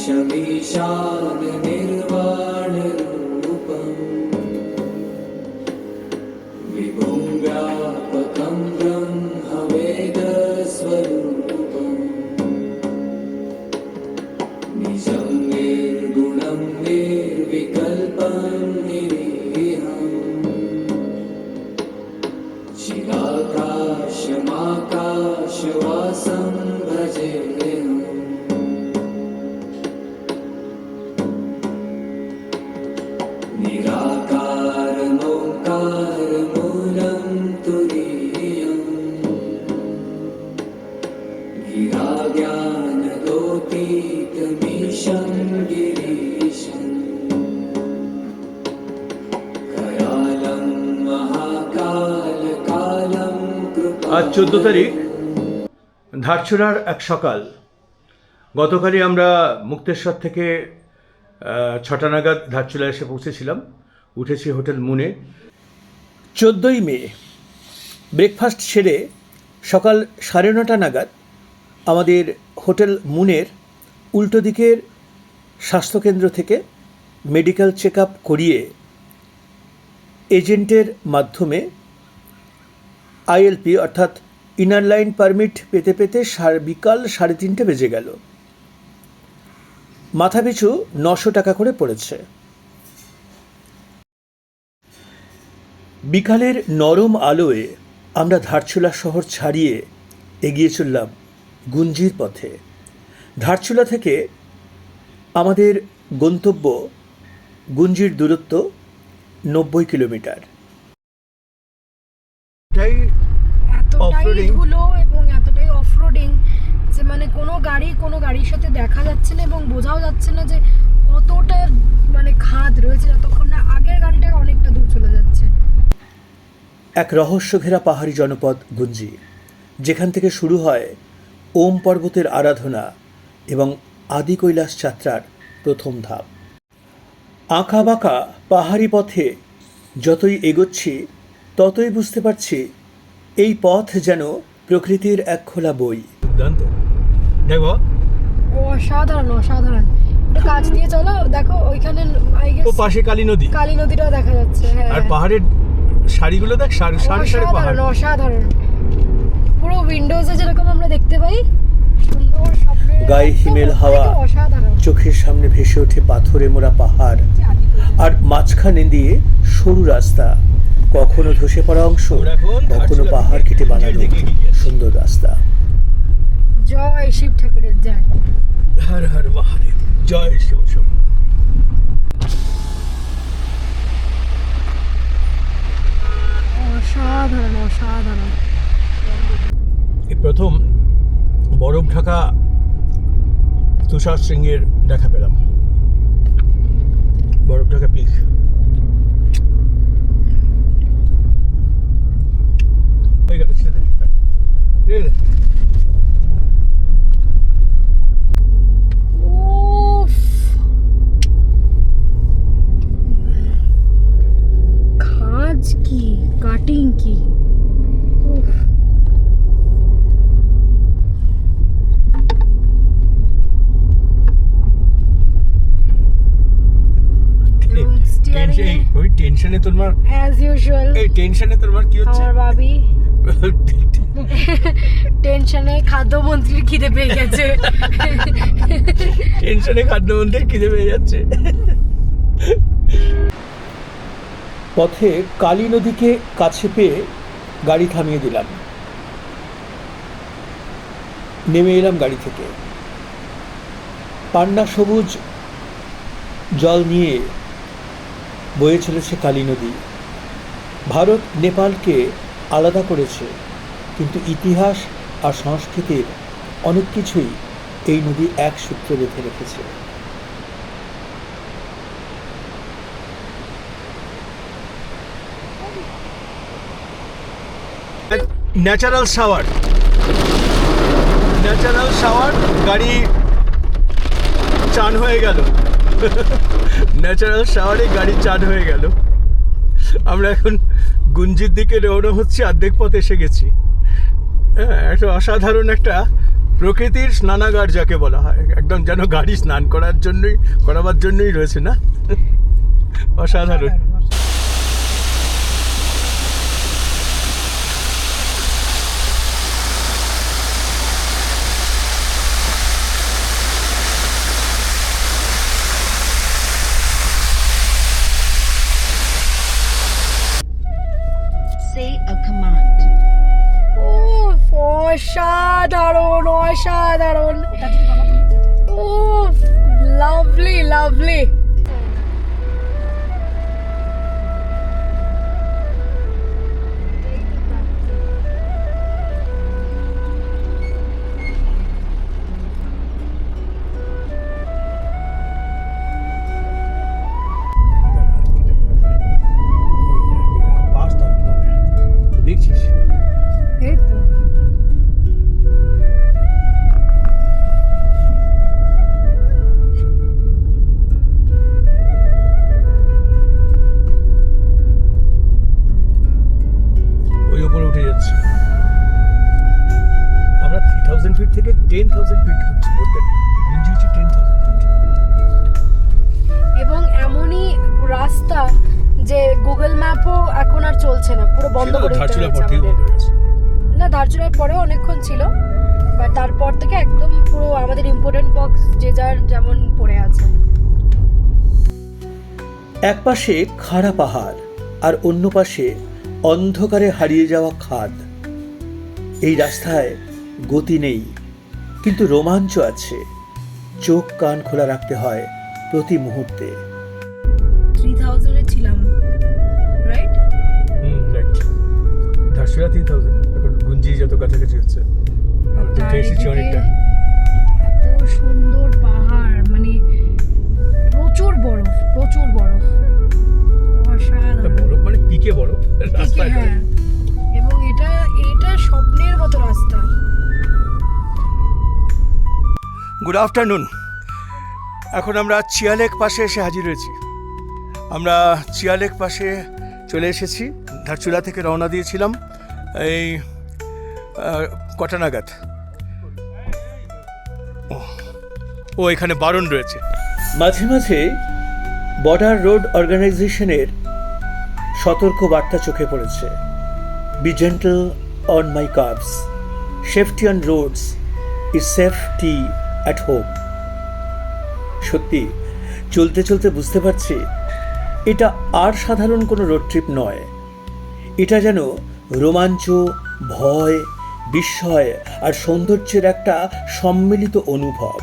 शमीशान निर्वाण रूपम् विभुं व्यापकं ब्रह्मवेदस्वरूपम् निजं निर्गुणं निर्विकल्पं निरीहम् चिदाकाशमाकाशवासं भजेऽहम् निराकारमोङ्कारमूलं तुरीयम् गिराज्ञानगोतीतमीशं गिरीशम् कयालं महाकालकालं আজ 14 তারিখ ধারচুড়ার এক সকাল। গতকালই আমরা মুক্তেশ্বর থেকে 6টা নাগাদ ধারচুলা এসে পৌঁছেছিলাম। উঠেছি হোটেল মুনে। 14ই মে ব্রেকফাস্ট সেরে সকাল 9:30 নাগাদ আমাদের হোটেল মুনের উল্টো দিকের স্বাস্থ্যকেন্দ্র থেকে মেডিকেল চেক আপ করিয়ে এজেন্টের মাধ্যমে আইএলপি অর্থাৎ ইনার লাইন পারমিট পেতে পেতে বিকাল 3:30 বেজে গেল। মাথাপিছু 900 টাকা করে পড়েছে। বিকালের নরম আলোয় আমরা ধারচুলা শহর ছাড়িয়ে এগিয়ে চললাম গুঞ্জির পথে। ধারচুলা থেকে আমাদের গন্তব্য গুঞ্জির দূরত্ব 90 কিলোমিটার। এতটাই ধুলো এবং এতটাই অফরোডিং যে মানে কোনো গাড়ির সাথে দেখা যাচ্ছে না এবং বোঝাও যাচ্ছে না যে কতটা মানে খাদ রয়েছে, যতক্ষণ না আগের গাড়িটা অনেকটা দূর চলে যাচ্ছে। এক রহস্য ঘেরা পাহাড়ি জনপদ গুঞ্জি, যেখান থেকে শুরু হয় ওম পর্বতের আরাধনা এবং আদি কৈলাস যাত্রার প্রথম ধাপ। আঁকা বাঁকা পাহাড়ি পথে যতই এগোচ্ছি ততই বুঝতে পারছি এই পথ যেন প্রকৃতির এক খোলা বই। দেখো অসাধারণ অসাধারণ। একটু কাছ দিয়ে চলো, দেখো ওইখানে পাশে কালী নদীটাও দেখা যাচ্ছে। হ্যাঁ, আর পাহাড়ের সারিগুলো দেখ, সারি সারি পাহাড়। অসাধারণ, পুরো উইন্ডোজে যেরকম আমরা দেখতে পাই সুন্দর স্বপ্নের গায়ে হিমেল হাওয়া, চোখের সামনে ভেসে ওঠে পাথরে মোড়া পাহাড়, আর মাঝখানে দিয়ে সরু রাস্তা, কখনো ধসে পড়া অংশ, কখনো পাহাড় কেটে বানানো সুন্দর রাস্তা। জয় শিব ঠাকুরের জয়। হর হর মহাদেব, জয় শিব শম্ভু। অসাধারণ অসাধারণ। এই প্রথম বরফ ঢাকা তুষার শৃঙ্গের দেখা পেলাম, বরফ ঢাকা পিক। হয়ে গেল ছেলে খাজ কি কাটিং কি, ওই টেনশনে তোমার অ্যাজ ইউজুয়াল। এই টেনশনে তোমার কি হচ্ছে? আমার ভাবি টেনশনে খাদ্যমন্ত্রীর খিদে পেয়ে গেছে। টেনশনে খাদ্যমন্ত্রীর খিদে পেয়ে যাচ্ছে। পথে কালী নদীকে কাছে পেয়ে গাড়ি থামিয়ে দিলাম। নেমে এলাম গাড়ি থেকে। পান্না সবুজ জল নিয়ে বয়ে চলেছে কালী নদী। ভারত নেপালকে আলাদা করেছে, কিন্তু ইতিহাস আর সংস্কৃতির অনেক কিছুই এই নদী এক সূত্রে বেঁধে রেখেছে। ন্যাচারাল শাওয়ার, গাড়ি চান হয়ে গেল। ন্যাচারাল শাওয়ারে গাড়ি চান হয়ে গেল। আমরা এখন গুঞ্জির দিকে রওনা হচ্ছি, অর্ধেক পথ এসে গেছি। হ্যাঁ, একটা অসাধারণ একটা প্রকৃতির স্নানাগার যাকে বলা হয়, একদম যেন গাড়ি স্নান করাবার জন্যই রয়েছে না? অসাধারণ। Say a command. ও অসাধারণ অসাধারণ। ও লাভলি লাভলি। দেখছিস এই তো ওই উপরে উঠে যাচ্ছে। আমরা 3000 ফিট থেকে 10,000 ফিট উঠছি, গুঞ্জি হচ্ছে 10,000 ফিট। এবং এমনই রাস্তা যে গুগল ম্যাপও এখন আর চলছে না, পুরো বন্ধ করে দিতে ধারচুলা পর হয়েছে থেকে আমাদের। বন্ধ হয়ে গেছে। না, ধারচুলার পরেও অনেকক্ষণ ছিল, বাট তারপর থেকে একদম পুরো আমাদের ইম্পোর্টেন্ট বক্স যে যার যেমন পড়ে আছে। এক পাশে খাড়া পাহাড় আর অন্য পাশে অন্ধকারে হারিয়ে যাওয়া খাদ। এই রাস্তায় গতি নেই, কিন্তু রোমাঞ্চ আছে। চোখ কান খোলা রাখতে হয় প্রতি মুহূর্তে। 3000 এ ছিলাম, রাইট? রাইট। ধারচুলা 3000, এখন গুঞ্জি যত কাছাকাছি হচ্ছে। আমরা তো উঠে এসেছি অনেকটা। এত সুন্দর পাহাড়, মানে প্রচুর বরফ, প্রচুর বরফ, অসাধারণ। বরফ মানে পিকে বরফ রাস্তায়। হ্যাঁ, এবং এটা স্বপ্নের মতো রাস্তা। Good afternoon. এখন আমরা চিয়ালেক পাশে এসে হাজির হয়েছি। আমরা চিয়ালেক পাশে চলে এসেছি। ধারচুলা থেকে রওনা দিয়েছিলাম এই কটা নাগাদ। ও এখানে বারণ রয়েছে। মাঝে মাঝে বর্ডার রোড অর্গানাইজেশনের সতর্ক বার্তা চোখে পড়েছে। Be gentle on my curves, safety on roads is safety at home. সত্যি চলতে চলতে বুঝতে পারছি এটা আর সাধারণ কোনো রোড ট্রিপ নয়। এটা যেন রোমাঞ্চ, ভয়, বিস্ময় আর সৌন্দর্যের একটা সম্মিলিত অনুভব।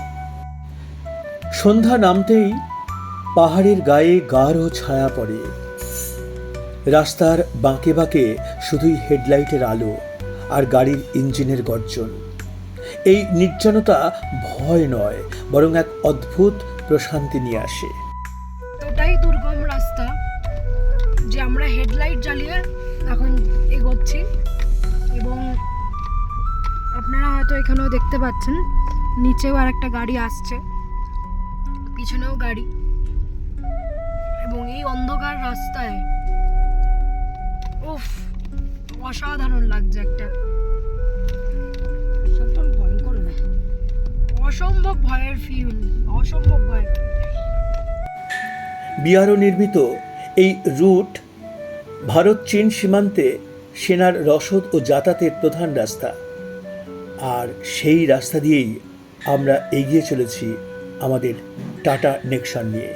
সন্ধ্যা নামতেই পাহাড়ের গায়ে গাঢ় ছায়া পড়ে। রাস্তার বাঁকে বাঁকে শুধুই হেডলাইটের আলো আর গাড়ির ইঞ্জিনের গর্জন। এই নির্জনতা ভয় নয়, বরং এক অদ্ভুত প্রশান্তি নিয়ে আসে। এতটাই দুর্গম রাস্তা যে আমরা হেডলাইট জ্বালিয়ে এখন এগোচ্ছি, এবং আপনারা হয়তো এখানেও দেখতে পাচ্ছেন নিচেও আর একটা গাড়ি আসছে, পিছনেও গাড়ি, এবং এই অন্ধকার রাস্তায় উফ অসাধারণ লাগছে। একটা অসম্ভব ভয়ের ফিল, অসম্ভব ভয়। বিআরও নির্মিত এই রুট ভারত চীন সীমান্তে সেনার রসদ ও যাতায়াতের প্রধান রাস্তা। আর সেই রাস্তা দিয়েই আমরা এগিয়ে চলেছি আমাদের টাটা নেক্সন নিয়ে।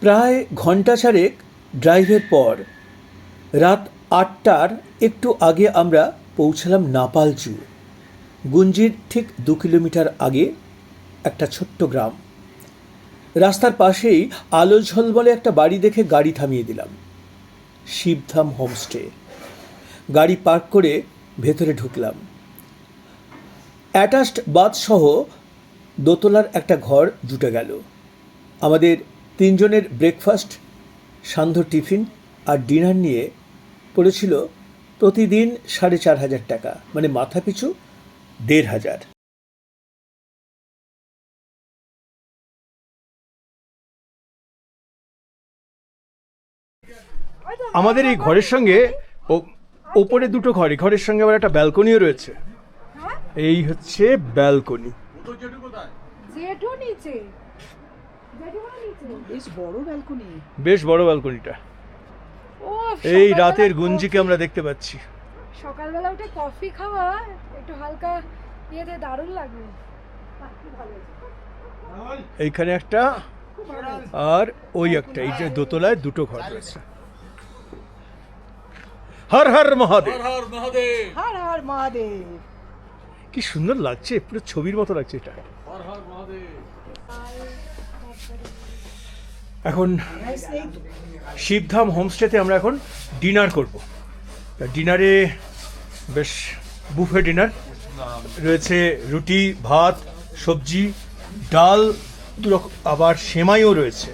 প্রায় ঘণ্টা চারেক ড্রাইভের পর রাত 8টার একটু আগে আমরা পৌঁছালাম নাপালচু। গুঞ্জির ঠিক 2 কিলোমিটার আগে একটা ছোট্ট গ্রাম। রাস্তার পাশেই আলো ঝলমলে একটা বাড়ি দেখে গাড়ি থামিয়ে দিলাম। শিবধাম হোমস্টে। গাড়ি পার্ক করে ভেতরে ঢুকলাম। অ্যাটাচড বাথসহ দোতলার একটা ঘর জুটে গেল। আমাদের 3 জনের ব্রেকফাস্ট, সান্ধ্য টিফিন আর ডিনার নিয়ে পড়েছিল প্রতিদিন 4,500 টাকা, মানে মাথা পিছু 1,500। আমাদের এই ঘরের সঙ্গে ওপরে 2টো ঘর, ঘরের সঙ্গে আবার একটা ব্যালকনিও রয়েছে। এই হচ্ছে ব্যালকনি। জেঠু নিচে, বেশ বড় ব্যালকনি। বেশ বড় ব্যালকনিটা। ও এই রাতের গুঞ্জিকে আমরা দেখতে পাচ্ছি। সকালবেলা উঠে কফি খাওয়া একটু হালকা ইয়েতে দারুণ লাগবে। এইখানে একটা আর ওই একটা, এই যে দোতলায় দুটো ঘর রয়েছে। হর হর মহাদেব। হর হর মহাদেব। কি সুন্দর লাগছে, পুরো ছবির মতো লাগছে এটা। এখন শিবধাম হোমস্টেতে আমরা এখন ডিনার করব। ডিনারে বেশ বুফে ডিনার রয়েছে, রুটি, ভাত, সবজি, ডাল, আবার সেমাইও রয়েছে।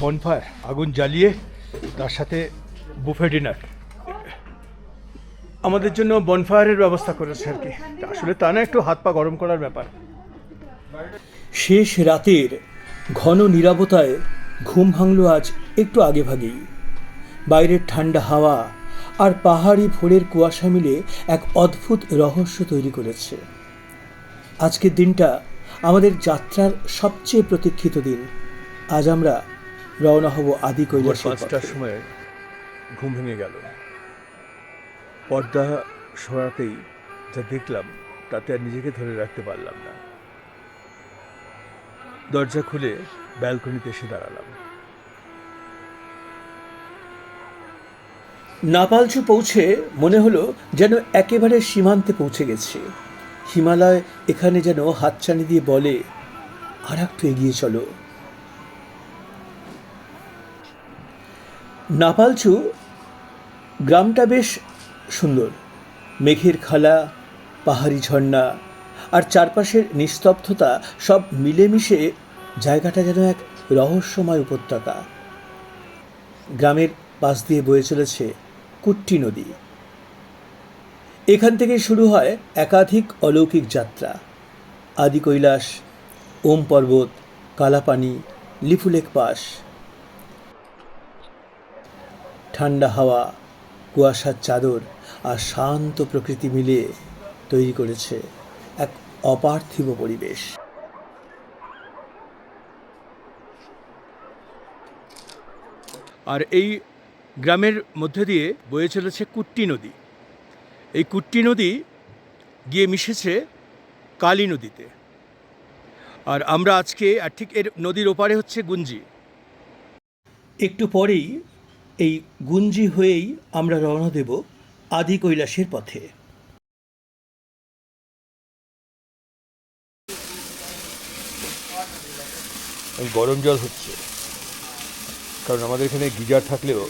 বনফায়ার, আগুন জ্বালিয়ে তার সাথে বুফে ডিনার। আমাদের জন্য বনফায়ারের ব্যবস্থা করেছে আর কি, আসলে তা না, একটু হাত পা গরম করার ব্যাপার। শেষ রাতের ঘন নীরবতায় ঘুম ভাঙল আজ একটু আগে ভাগেই। বাইরের ঠান্ডা হাওয়া আর পাহাড়ি ভোরের কুয়াশা মিলে এক অদ্ভুত রহস্য তৈরি করেছে। আজকের দিনটা আমাদের যাত্রার সবচেয়ে প্রতীক্ষিত দিন। আজ আমরা রওনা হব আদি কৈলাস। 5টার সময় ঘুম ভেঙে গেল। পর্দা সরাতেই যা দেখলাম তাতে আর নিজেকে ধরে রাখতে পারলাম না। দরজা খুলে ব্যালকনিতে এসে দাঁড়ালাম। নাপালচু পৌঁছে মনে হলো যেন একেবারে সীমান্তে পৌঁছে গেছে। হিমালয় এখানে যেন হাতছানি দিয়ে বলে, আর একটু এগিয়ে চলো। নাপালচু গ্রামটা বেশ সুন্দর। মেঘের খালা, পাহাড়ি ঝর্ণা আর চারপাশের নিস্তব্ধতা সব মিলেমিশে জায়গাটা যেন এক রহস্যময় উপত্যকা। গ্রামের পাশ দিয়ে বয়ে চলেছে কুট্টি নদী। এখান থেকে শুরু হয় একাধিক অলৌকিক যাত্রা। আদি কৈলাস, ওম পর্বত, কালাপানি, লিপুলেক পাস। ঠান্ডা হাওয়া, কুয়াশার চাদর আর শান্ত প্রকৃতি মিলে তৈরি করেছে এক অপার্থিব পরিবেশ। আর এই গ্রামের মধ্যে দিয়ে বয়ে চলেছে কুট্টি নদী। এই কুট্টি নদী গিয়ে মিশেছে কালী নদীতে। আর আমরা আজকে আর ঠিক এর নদীর ওপারে হচ্ছে গুঞ্জি। একটু পরেই এই গুঞ্জি হয়েই আমরা রওনা দেব আদি কৈলাসের পথে। গরম জল হচ্ছে, কারণ আমাদের এখানে গিজার থাকলেও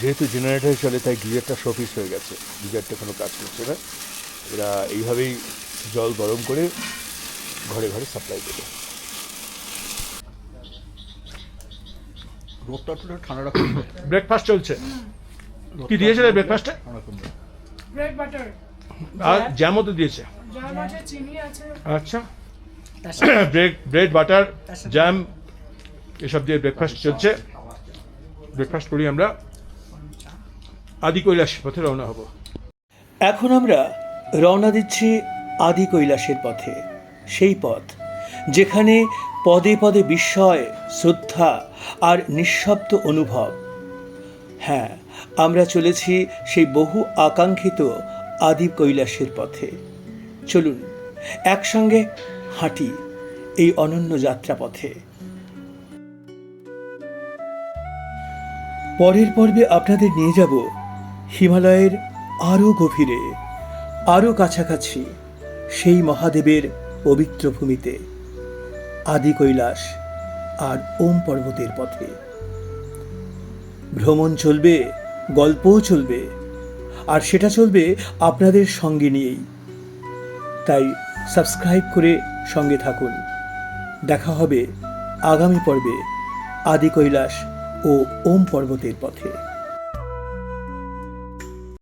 যেহেতু জেনারেটর চলে তাই গিজারটা শোপিস হয়ে গেছে, গিজারটা কোনো কাজ করছে না। এরা এইভাবেই জল গরম করে ঘরে ঘরে সাপ্লাই দেবে। ব্রেকফাস্ট চলছে। কি দিয়েছে ব্রেকফাস্টে? ব্রেড বাটার আর জ্যামও তো দিয়েছে। জ্যাম আছে, চিনি আছে। আচ্ছা, ব্রেড বাটার জ্যাম এসব দিয়ে ব্রেকফাস্ট চলছে। ব্রেকফাস্ট করি আমরা আদি কৈলাস পথে রওনা হব। এখন আমরা রওনা দিচ্ছি আদি কৈলাসের পথে, সেই পথ যেখানে পদে পদে বিস্ময়, শ্রদ্ধা আর নিঃশব্দ অনুভব। হ্যাঁ, আমরা চলেছি সেই বহু আকাঙ্ক্ষিত আদি কৈলাসের পথে। চলুন একসঙ্গে হাঁটি এই অনন্য যাত্রাপথে। পরের পর্বে আপনাদের নিয়ে যাব হিমালয়ের আরও গভীরে, আরও কাছাকাছি সেই মহাদেবের পবিত্র ভূমিতে, আদি কৈলাস আর ওম পর্বতের পথে। ভ্রমণ চলবে, গল্পও চলবে, আর সেটা চলবে আপনাদের সঙ্গে নিয়েই। তাই সাবস্ক্রাইব করে সঙ্গে থাকুন। দেখা হবে আগামী পর্বে আদি কৈলাস ও ওম পর্বতের পথে।